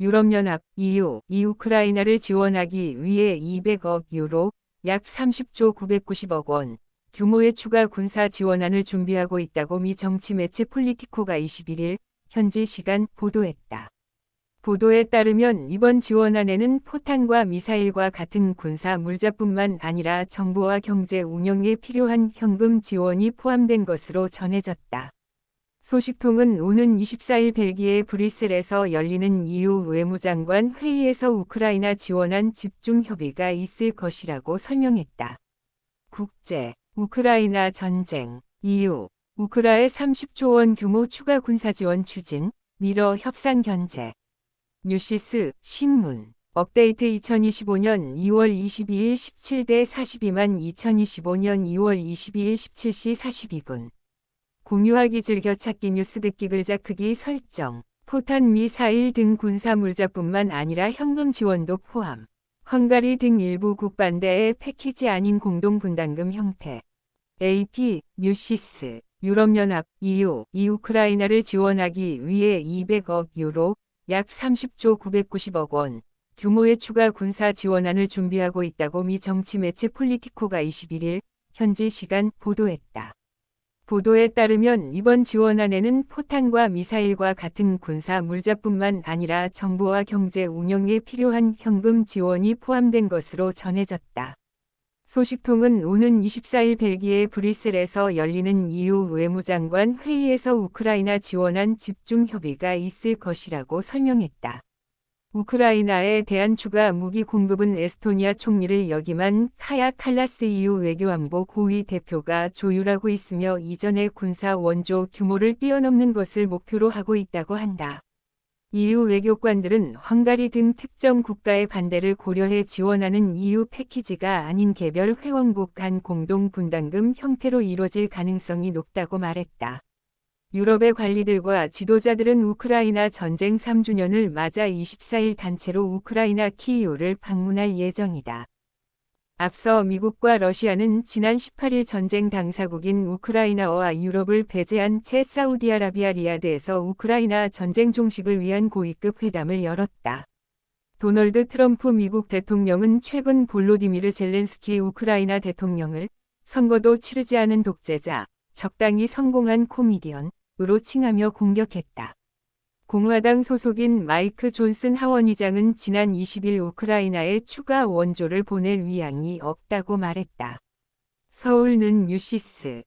유럽연합 EU 이 우크라이나를 지원하기 위해 200억 유로 약 30조 990억 원 규모의 추가 군사 지원안을 준비하고 있다고 미 정치 매체 폴리티코가 21일 현지 시간 보도했다. 보도에 따르면 이번 지원안에는 포탄과 미사일과 같은 군사 물자뿐만 아니라 정보와 경제 운영에 필요한 현금 지원이 포함된 것으로 전해졌다. 소식통은 오는 24일 벨기에 브뤼셀에서 열리는 EU 외무장관 회의에서 우크라이나 지원안 집중 협의가 있을 것이라고 설명했다. 국제 우크라이나 전쟁 EU 우크라에 30조 원 규모 추가 군사 지원 추진 미러 협상 견제 뉴시스 신문 업데이트 2025년 2월 22일 17대 42만 2025년 2월 22일 17시 42분 공유하기 즐겨찾기 뉴스 듣기 글자 크기 설정 포탄 미사일 등 군사 물자뿐만 아니라 현금 지원도 포함 헝가리 등 일부 국반대의 패키지 아닌 공동분담금 형태 AP 뉴시스 유럽연합 EU 이 우크라이나를 지원하기 위해 200억 유로 약 30조 990억 원 규모의 추가 군사 지원안을 준비하고 있다고 미 정치 매체 폴리티코가 21일 현지 시간 보도했다. 보도에 따르면 이번 지원안에는 포탄과 미사일과 같은 군사 물자뿐만 아니라 정보와 경제 운영에 필요한 현금 지원이 포함된 것으로 전해졌다. 소식통은 오는 24일 벨기에 브뤼셀에서 열리는 EU 외무장관 회의에서 우크라이나 지원안 집중 협의가 있을 것이라고 설명했다. 우크라이나에 대한 추가 무기 공급은 에스토니아 총리를 역임한 카야 칼라스 EU 외교안보 고위 대표가 조율하고 있으며 이전의 군사 원조 규모를 뛰어넘는 것을 목표로 하고 있다고 한다. EU 외교관들은 헝가리 등 특정 국가의 반대를 고려해 지원하는 EU 패키지가 아닌 개별 회원국 간 공동 분담금 형태로 이뤄질 가능성이 높다고 말했다. 유럽의 관리들과 지도자들은 우크라이나 전쟁 3주년을 맞아 24일 단체로 우크라이나 키이우를 방문할 예정이다. 앞서 미국과 러시아는 지난 18일 전쟁 당사국인 우크라이나와 유럽을 배제한 채 사우디아라비아 리야드에서 우크라이나 전쟁 종식을 위한 고위급 회담을 열었다. 도널드 트럼프 미국 대통령은 최근 볼로디미르 젤렌스키 우크라이나 대통령을 선거도 치르지 않은 독재자, 적당히 성공한 코미디언으로 칭하며 공격했다. 공화당 소속인 마이크 존슨 하원의장은 지난 20일 우크라이나에 추가 원조를 보낼 의향이 없다고 말했다. 서울는 뉴시스